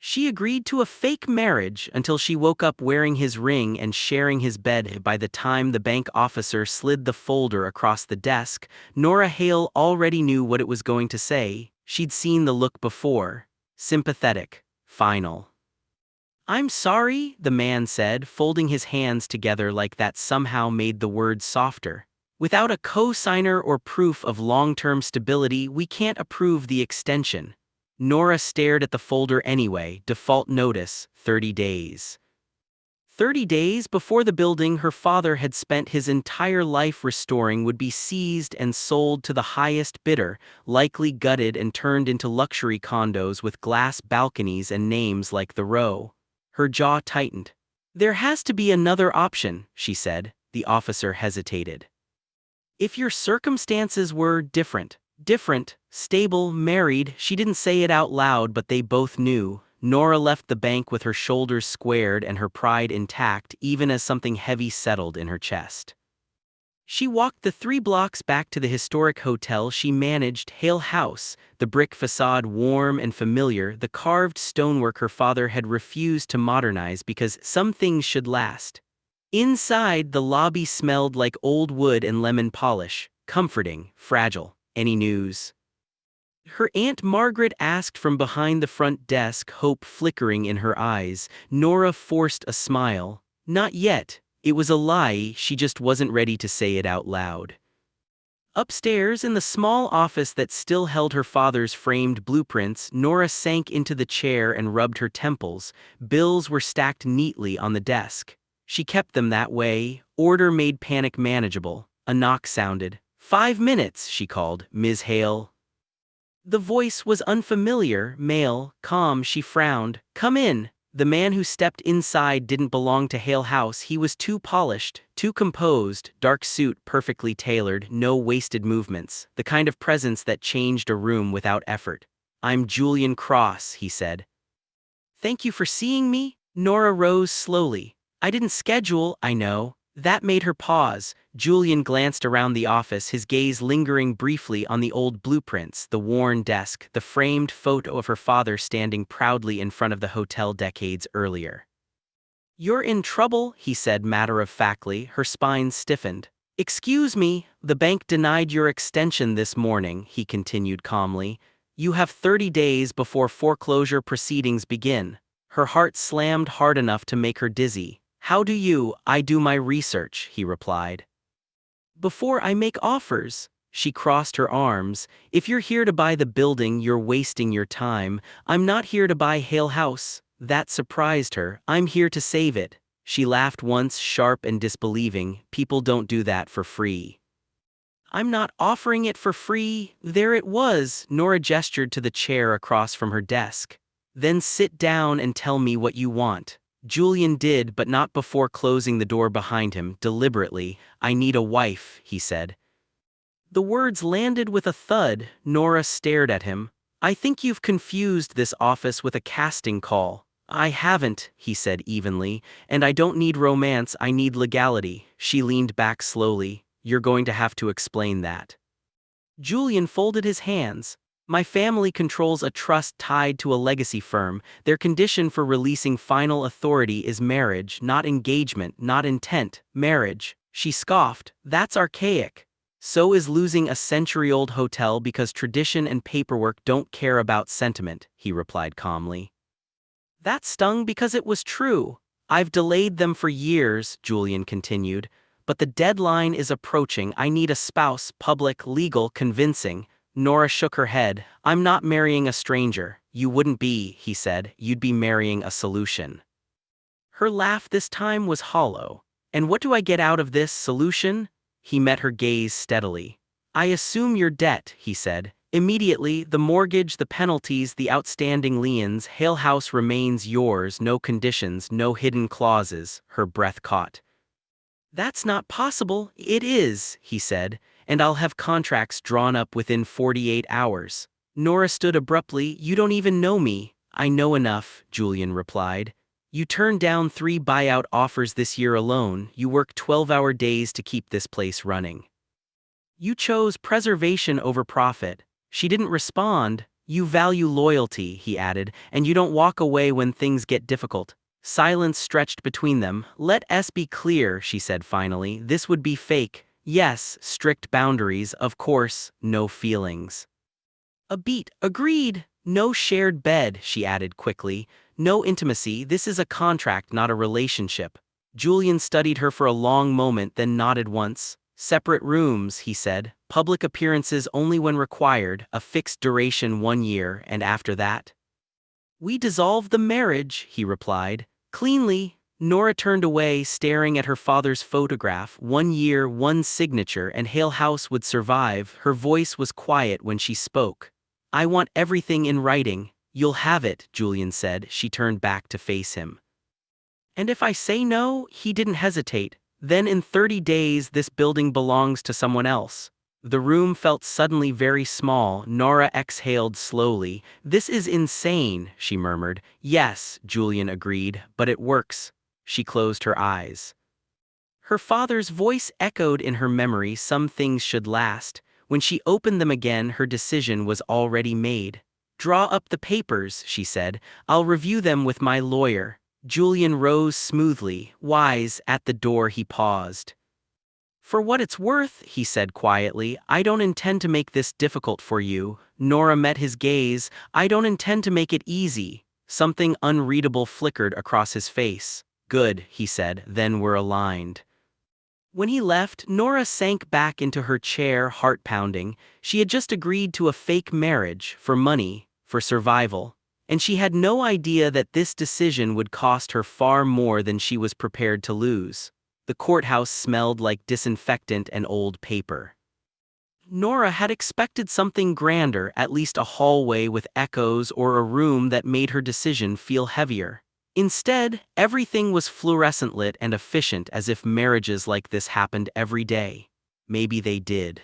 She agreed to a fake marriage until she woke up wearing his ring and sharing his bed. By the time the bank officer slid the folder across the desk, Nora Hale already knew what it was going to say. She'd seen the look before. Sympathetic. Final. "I'm sorry," the man said, folding his hands together like that somehow made the words softer. "Without a co-signer or proof of long-term stability, we can't approve the extension." Nora stared at the folder anyway. Default notice, 30 days. 30 days before the building her father had spent his entire life restoring would be seized and sold to the highest bidder, likely gutted and turned into luxury condos with glass balconies and names like the Row. Her jaw tightened. "There has to be another option," she said. The officer hesitated. "If your circumstances were different, stable, married," she didn't say it out loud but they both knew. Nora left the bank with her shoulders squared and her pride intact even as something heavy settled in her chest. She walked the 3 blocks back to the historic hotel she managed, Hale House, the brick facade warm and familiar, the carved stonework her father had refused to modernize because some things should last. Inside, the lobby smelled like old wood and lemon polish, comforting, fragile. "Any news?" Her Aunt Margaret asked from behind the front desk, hope flickering in her eyes. Nora forced a smile. Not yet. It was a lie, she just wasn't ready to say it out loud. Upstairs, in the small office that still held her father's framed blueprints, Nora sank into the chair and rubbed her temples. Bills were stacked neatly on the desk. She kept them that way. Order made panic manageable. A knock sounded. "5 minutes," she called. "Ms. Hale." The voice was unfamiliar, male, calm. She frowned. "Come in." The man who stepped inside didn't belong to Hale House. He was too polished, too composed, dark suit perfectly tailored, no wasted movements, the kind of presence that changed a room without effort. "I'm Julian Cross," he said. "Thank you for seeing me." Nora rose slowly. "I didn't schedule, I know." That made her pause. Julian glanced around the office, his gaze lingering briefly on the old blueprints, the worn desk, the framed photo of her father standing proudly in front of the hotel decades earlier. "You're in trouble," he said matter-of-factly. Her spine stiffened. "Excuse me, the bank denied your extension this morning," he continued calmly. "You have 30 days before foreclosure proceedings begin." Her heart slammed hard enough to make her dizzy. I do my research," he replied. "Before I make offers." She crossed her arms. "If you're here to buy the building, you're wasting your time. I'm not here to buy Hale House." That surprised her. "I'm here to save it." She laughed once, sharp and disbelieving. "People don't do that for free." "I'm not offering it for free." There it was. Nora gestured to the chair across from her desk. "Then sit down and tell me what you want." Julian did, but not before closing the door behind him, deliberately. "I need a wife," he said. The words landed with a thud. Nora stared at him. "I think you've confused this office with a casting call." "I haven't," he said evenly, "and I don't need romance, I need legality." She leaned back slowly. "You're going to have to explain that." Julian folded his hands. "My family controls a trust tied to a legacy firm. Their condition for releasing final authority is marriage, not engagement, not intent. Marriage." She scoffed. "That's archaic." "So is losing a century-old hotel because tradition and paperwork don't care about sentiment," he replied calmly. That stung because it was true. "I've delayed them for years," Julian continued. "But the deadline is approaching. I need a spouse, public, legal, convincing." Nora shook her head. "I'm not marrying a stranger." "You wouldn't be," he said. "You'd be marrying a solution." Her laugh this time was hollow. "And what do I get out of this solution?" He met her gaze steadily. "I assume your debt," he said. "Immediately, the mortgage, the penalties, the outstanding liens. Hale House remains yours, no conditions, no hidden clauses." Her breath caught. "That's not possible." "It is," he said. "And I'll have contracts drawn up within 48 hours. Nora stood abruptly. "You don't even know me." "I know enough," Julian replied. "You turned down 3 buyout offers this year alone. You work 12-hour days to keep this place running. You chose preservation over profit." She didn't respond. You value loyalty, he added, and you don't walk away when things get difficult. Silence stretched between them. Let us be clear, she said finally. This would be fake. Yes, strict boundaries, of course, no feelings. A beat, agreed. No shared bed, she added quickly. No intimacy, this is a contract, not a relationship. Julian studied her for a long moment, then nodded once. Separate rooms, he said. Public appearances only when required, a fixed duration 1 year, and after that? We dissolved the marriage, he replied. Cleanly. Nora turned away, staring at her father's photograph. 1 year, one signature, and Hale House would survive. Her voice was quiet when she spoke. I want everything in writing. You'll have it, Julian said. She turned back to face him. And if I say no? He didn't hesitate. Then in 30 days this building belongs to someone else. The room felt suddenly very small. Nora exhaled slowly. This is insane, she murmured. Yes, Julian agreed, but it works. She closed her eyes. Her father's voice echoed in her memory. Some things should last. When she opened them again, her decision was already made. Draw up the papers, she said. I'll review them with my lawyer. Julian rose smoothly, wise. At the door he paused. For what it's worth, he said quietly, I don't intend to make this difficult for you. Nora met his gaze. I don't intend to make it easy. Something unreadable flickered across his face. Good, he said, then we're aligned. When he left, Nora sank back into her chair, heart pounding. She had just agreed to a fake marriage, for money, for survival. And she had no idea that this decision would cost her far more than she was prepared to lose. The courthouse smelled like disinfectant and old paper. Nora had expected something grander, at least a hallway with echoes or a room that made her decision feel heavier. Instead, everything was fluorescent lit and efficient, as if marriages like this happened every day. Maybe they did.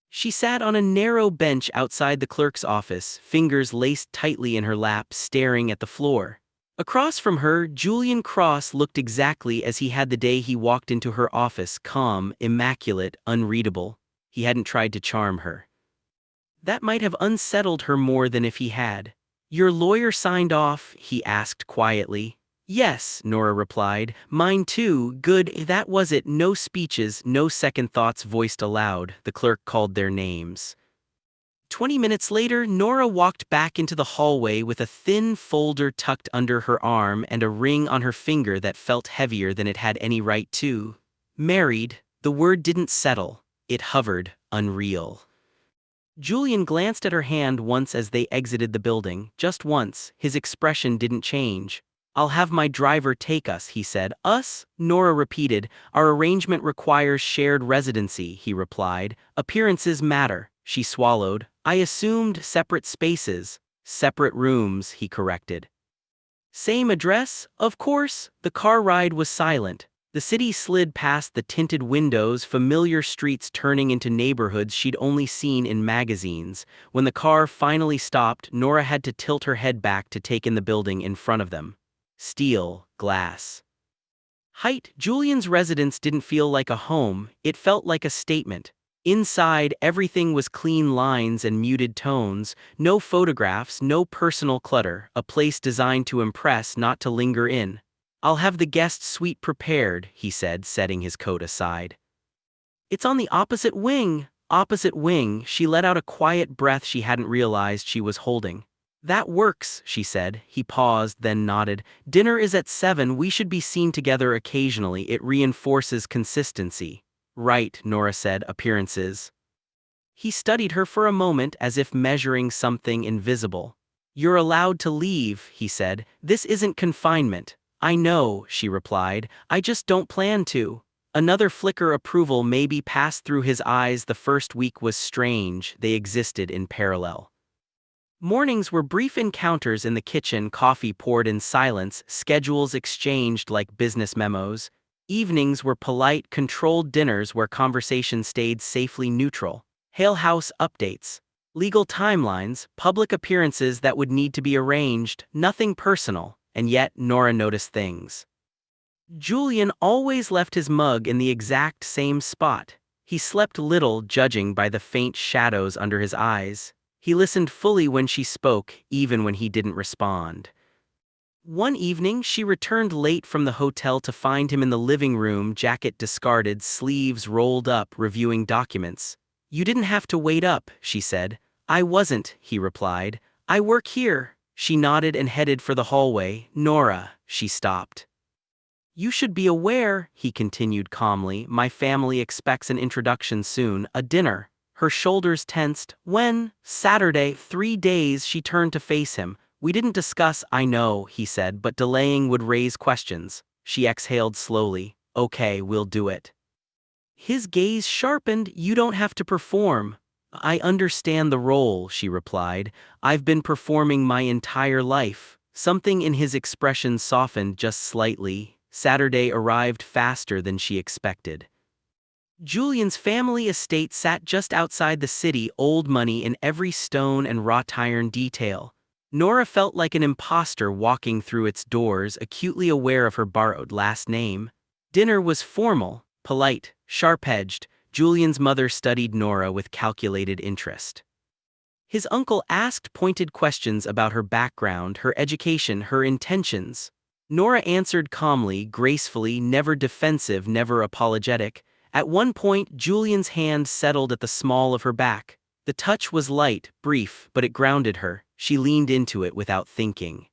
She sat on a narrow bench outside the clerk's office, fingers laced tightly in her lap, staring at the floor. Across from her, Julian Cross looked exactly as he had the day he walked into her office, calm, immaculate, unreadable. He hadn't tried to charm her. That might have unsettled her more than if he had. Your lawyer signed off? He asked quietly. Yes, Nora replied. Mine too. Good, that was it. No speeches, no second thoughts voiced aloud. The clerk called their names. 20 minutes later, Nora walked back into the hallway with a thin folder tucked under her arm and a ring on her finger that felt heavier than it had any right to. Married. The word didn't settle. It hovered, unreal. Julian glanced at her hand once as they exited the building, just once. His expression didn't change. I'll have my driver take us, he said. Us? Nora repeated. Our arrangement requires shared residency, he replied. Appearances matter. She swallowed. I assumed separate spaces. Separate rooms, he corrected. Same address? Of course. The car ride was silent. The city slid past the tinted windows, familiar streets turning into neighborhoods she'd only seen in magazines. When the car finally stopped, Nora had to tilt her head back to take in the building in front of them. Steel, glass. Height. Julian's residence didn't feel like a home, it felt like a statement. Inside, everything was clean lines and muted tones, no photographs, no personal clutter, a place designed to impress, not to linger in. I'll have the guest suite prepared, he said, setting his coat aside. It's on the opposite wing. Opposite wing. She let out a quiet breath she hadn't realized she was holding. That works, she said. He paused, then nodded. Dinner is at 7. We should be seen together occasionally. It reinforces consistency. Right, Nora said. Appearances. He studied her for a moment as if measuring something invisible. You're allowed to leave, he said. This isn't confinement. I know, she replied. I just don't plan to. Another flicker approval maybe passed through his eyes. The first week was strange. They existed in parallel. Mornings were brief encounters in the kitchen, coffee poured in silence, schedules exchanged like business memos. Evenings were polite, controlled dinners where conversation stayed safely neutral. Hale House updates. Legal timelines, public appearances that would need to be arranged, nothing personal, and yet Nora noticed things. Julian always left his mug in the exact same spot. He slept little, judging by the faint shadows under his eyes. He listened fully when she spoke, even when he didn't respond. One evening, she returned late from the hotel to find him in the living room, jacket discarded, sleeves rolled up, reviewing documents. "You didn't have to wait up," she said. "I wasn't," he replied. "I work here." She nodded and headed for the hallway. "Nora," she stopped. "You should be aware," he continued calmly, "my family expects an introduction soon, a dinner." Her shoulders tensed. "When?" "Saturday, 3 days." She turned to face him. "We didn't discuss." "I know," he said, "but delaying would raise questions." She exhaled slowly. "Okay, we'll do it." His gaze sharpened. "You don't have to perform." "I understand the role," she replied. "I've been performing my entire life." Something in his expression softened just slightly. Saturday arrived faster than she expected. Julian's family estate sat just outside the city, old money in every stone and wrought iron detail. Nora felt like an imposter walking through its doors, acutely aware of her borrowed last name. Dinner was formal, polite, sharp-edged. Julian's mother studied Nora with calculated interest. His uncle asked pointed questions about her background, her education, her intentions. Nora answered calmly, gracefully, never defensive, never apologetic. At one point, Julian's hand settled at the small of her back. The touch was light, brief, but it grounded her. She leaned into it without thinking.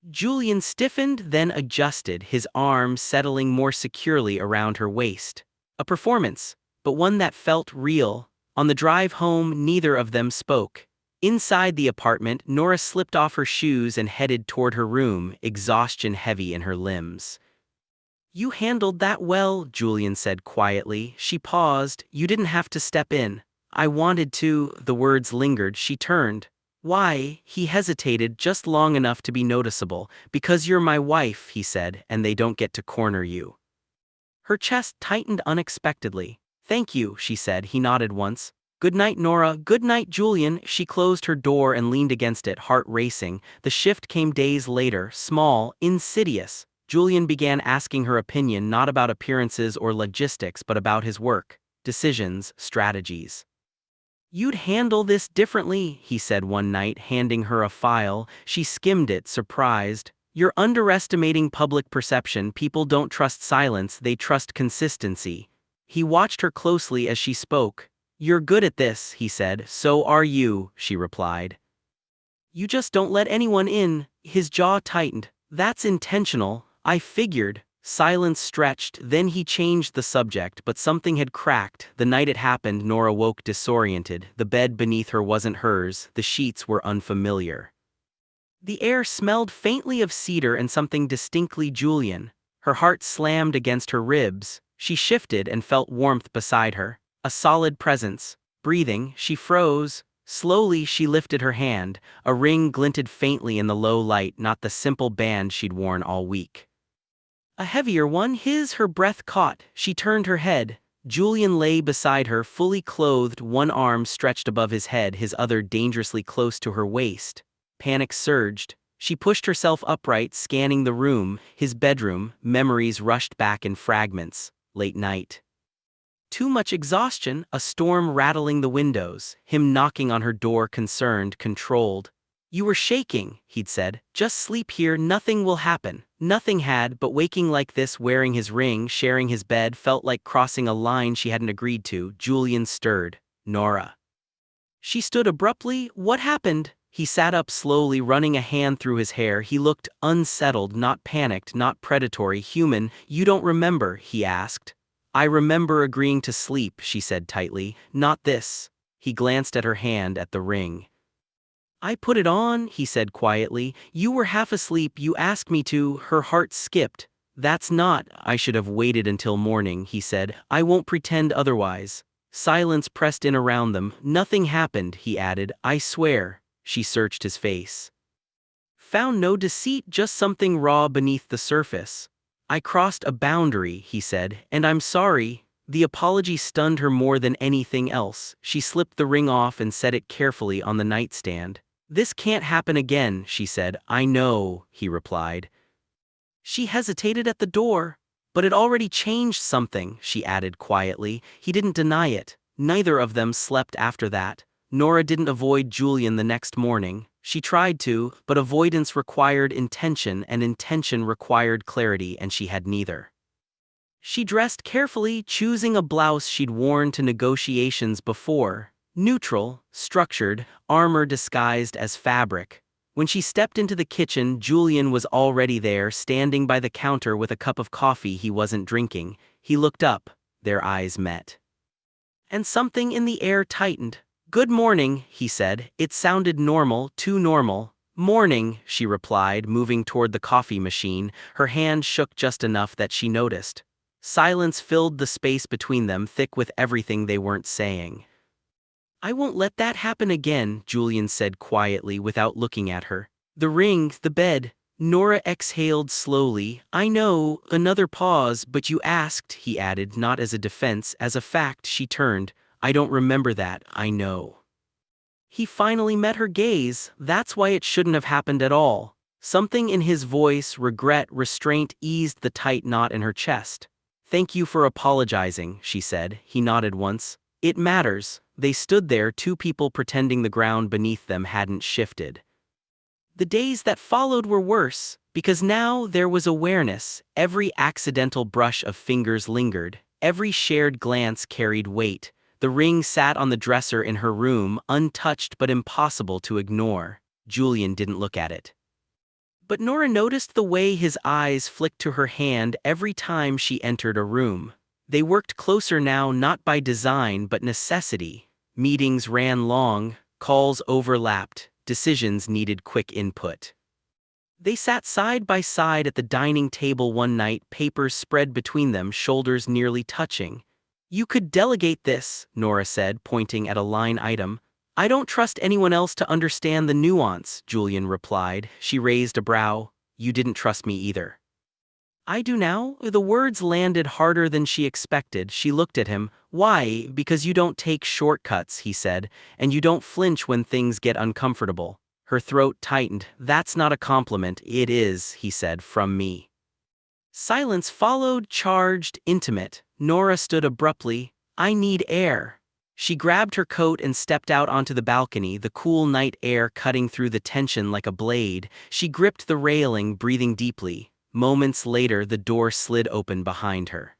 Julian stiffened, then adjusted, his arm settling more securely around her waist. A performance, but one that felt real. On the drive home, neither of them spoke. Inside the apartment, Nora slipped off her shoes and headed toward her room, exhaustion heavy in her limbs. "You handled that well," Julian said quietly. She paused. "You didn't have to step in." "I wanted to." The words lingered. She turned. "Why?" He hesitated just long enough to be noticeable. "Because you're my wife," he said, "and they don't get to corner you." Her chest tightened unexpectedly. "Thank you," she said. He nodded once. "Good night, Nora." "Good night, Julian." She closed her door and leaned against it, heart racing. The shift came days later, small, insidious. Julian began asking her opinion, not about appearances or logistics, but about his work, decisions, strategies. "You'd handle this differently," he said one night, handing her a file. She skimmed it, surprised. "You're underestimating public perception. People don't trust silence, they trust consistency." He watched her closely as she spoke. "You're good at this," he said. "So are you," she replied. "You just don't let anyone in." His jaw tightened. "That's intentional. I figured." Silence stretched, then he changed the subject, but something had cracked. The night it happened, Nora woke disoriented. The bed beneath her wasn't hers, the sheets were unfamiliar. The air smelled faintly of cedar and something distinctly Julian. Her heart slammed against her ribs. She shifted and felt warmth beside her. A solid presence. Breathing, she froze. Slowly, she lifted her hand. A ring glinted faintly in the low light, not the simple band she'd worn all week. A heavier one, her breath caught. She turned her head. Julian lay beside her, fully clothed, one arm stretched above his head, his other dangerously close to her waist. Panic surged. She pushed herself upright, scanning the room, his bedroom. Memories rushed back in fragments. Late night. Too much exhaustion, a storm rattling the windows, him knocking on her door, concerned, controlled. "You were shaking," he'd said. "Just sleep here, nothing will happen." Nothing had, but waking like this, wearing his ring, sharing his bed, felt like crossing a line she hadn't agreed to. Julian stirred. "Nora." She stood abruptly. "What happened?" He sat up slowly, running a hand through his hair. He looked unsettled, not panicked, not predatory, human. "You don't remember?" he asked. "I remember agreeing to sleep," she said tightly. "Not this." He glanced at her hand, at the ring. "I put it on," he said quietly. "You were half asleep, you asked me to." Her heart skipped. "That's not." "I should have waited until morning," he said. "I won't pretend otherwise." Silence pressed in around them. "Nothing happened," he added. "I swear." She searched his face. Found no deceit, just something raw beneath the surface. "I crossed a boundary," he said, "and I'm sorry." The apology stunned her more than anything else. She slipped the ring off and set it carefully on the nightstand. "This can't happen again," she said. "I know," he replied. She hesitated at the door. "But it already changed something," she added quietly. He didn't deny it. Neither of them slept after that. Nora didn't avoid Julian the next morning. She tried to, but avoidance required intention and intention required clarity, and she had neither. She dressed carefully, choosing a blouse she'd worn to negotiations before. Neutral, structured, armor disguised as fabric. When she stepped into the kitchen, Julian was already there, standing by the counter with a cup of coffee he wasn't drinking. He looked up. Their eyes met. And something in the air tightened. "Good morning," he said. It sounded normal, too normal. "Morning," she replied, moving toward the coffee machine. Her hand shook just enough that she noticed. Silence filled the space between them, thick with everything they weren't saying. "I won't let that happen again," Julian said quietly without looking at her. "The ring, the bed." Nora exhaled slowly. "I know." Another pause. "But you asked," he added, not as a defense, as a fact. She turned. "I don't remember that, I know." He finally met her gaze. "That's why it shouldn't have happened at all." Something in his voice, regret, restraint, eased the tight knot in her chest. "Thank you for apologizing," she said. He nodded once. "It matters." They stood there, two people pretending the ground beneath them hadn't shifted. The days that followed were worse, because now there was awareness. Every accidental brush of fingers lingered. Every shared glance carried weight. The ring sat on the dresser in her room, untouched but impossible to ignore. Julian didn't look at it. But Nora noticed the way his eyes flicked to her hand every time she entered a room. They worked closer now, not by design but necessity. Meetings ran long, calls overlapped, decisions needed quick input. They sat side by side at the dining table one night, papers spread between them, shoulders nearly touching. "You could delegate this," Nora said, pointing at a line item. "I don't trust anyone else to understand the nuance," Julian replied. She raised a brow. "You didn't trust me either." "I do now." The words landed harder than she expected. She looked at him. "Why?" "Because you don't take shortcuts," he said, "and you don't flinch when things get uncomfortable." Her throat tightened. "That's not a compliment." "It is," he said, "from me." Silence followed, charged, intimate. Nora stood abruptly. "I need air." She grabbed her coat and stepped out onto the balcony, the cool night air cutting through the tension like a blade. She gripped the railing, breathing deeply. Moments later, the door slid open behind her.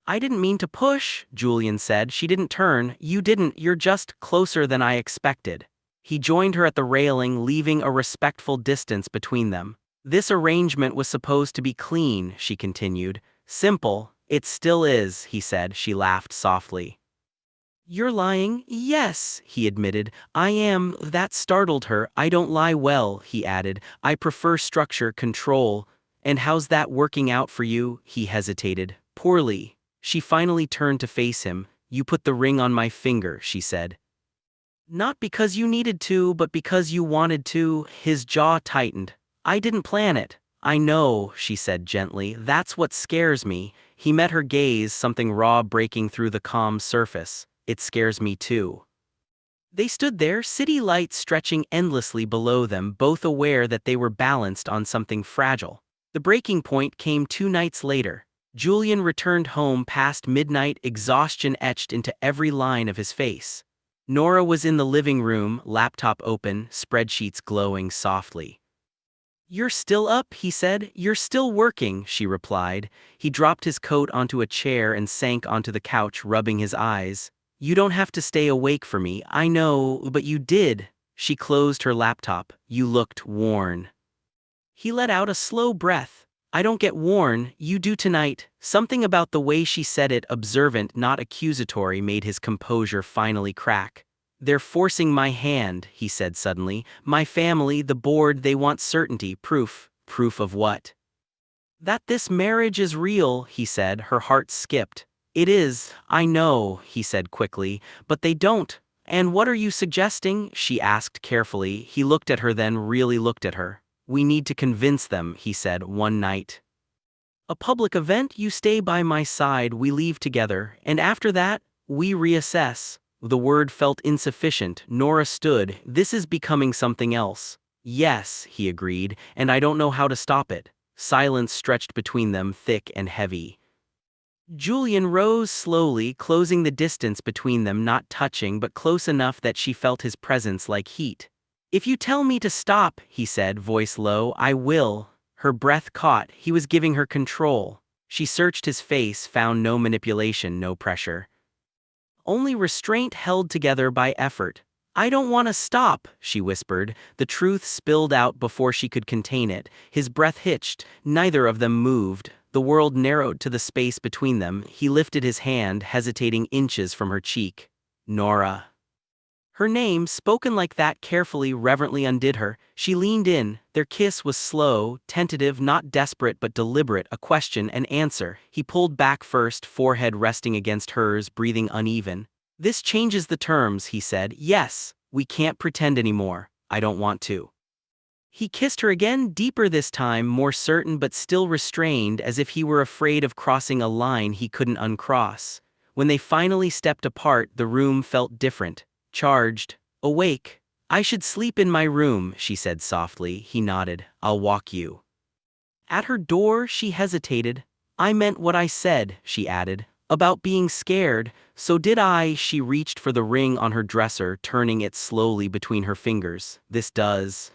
"I didn't mean to push," Julian said. She didn't turn. "You didn't. You're just closer than I expected." He joined her at the railing, leaving a respectful distance between them. "This arrangement was supposed to be clean," she continued. "Simple." "It still is," he said. She laughed softly. "You're lying." "Yes," he admitted. "I am." That startled her. "I don't lie well," he added. "I prefer structure, control." "And how's that working out for you?" He hesitated. "Poorly." She finally turned to face him. "You put the ring on my finger," she said. "Not because you needed to, but because you wanted to." His jaw tightened. "I didn't plan it." "I know," she said gently. "That's what scares me." He met her gaze, something raw breaking through the calm surface. "It scares me too." They stood there, city lights stretching endlessly below them, both aware that they were balanced on something fragile. The breaking point came 2 nights later. Julian returned home past midnight, exhaustion etched into every line of his face. Nora was in the living room, laptop open, spreadsheets glowing softly. "You're still up," he said. "You're still working," she replied. He dropped his coat onto a chair and sank onto the couch, rubbing his eyes. "You don't have to stay awake for me." "I know, but you did." She closed her laptop. "You looked worn." He let out a slow breath. "I don't get worn, you do tonight." Something about the way she said it, observant, not accusatory, made his composure finally crack. "They're forcing my hand," he said suddenly. "My family, the board, they want certainty, proof." "Proof of what?" "That this marriage is real," he said. Her heart skipped. "It is, I know," he said quickly, "but they don't." "And what are you suggesting?" she asked carefully. He looked at her, then really looked at her. "We need to convince them," he said, "one night. A public event, you stay by my side, we leave together, and after that, we reassess." The word felt insufficient. Nora stood. "This is becoming something else." "Yes," he agreed, "and I don't know how to stop it." Silence stretched between them, thick and heavy. Julian rose slowly, closing the distance between them, not touching but close enough that she felt his presence like heat. "If you tell me to stop," he said, voice low, "I will." Her breath caught, he was giving her control. She searched his face, found no manipulation, no pressure. Only restraint held together by effort. "I don't want to stop," she whispered. The truth spilled out before she could contain it. His breath hitched, neither of them moved. The world narrowed to the space between them. He lifted his hand, hesitating inches from her cheek. "Nora." Her name, spoken like that carefully, reverently undid her. She leaned in. Their kiss was slow, tentative, not desperate but deliberate, a question and answer. He pulled back first, forehead resting against hers, breathing uneven. "This changes the terms," he said. "Yes, we can't pretend anymore. I don't want to." He kissed her again, deeper this time, more certain but still restrained, as if he were afraid of crossing a line he couldn't uncross. When they finally stepped apart, the room felt different. Charged. Awake. "I should sleep in my room," she said softly. He nodded. "I'll walk you." At her door, she hesitated. "I meant what I said," she added. "About being scared. So did I." She reached for the ring on her dresser, turning it slowly between her fingers. "This does."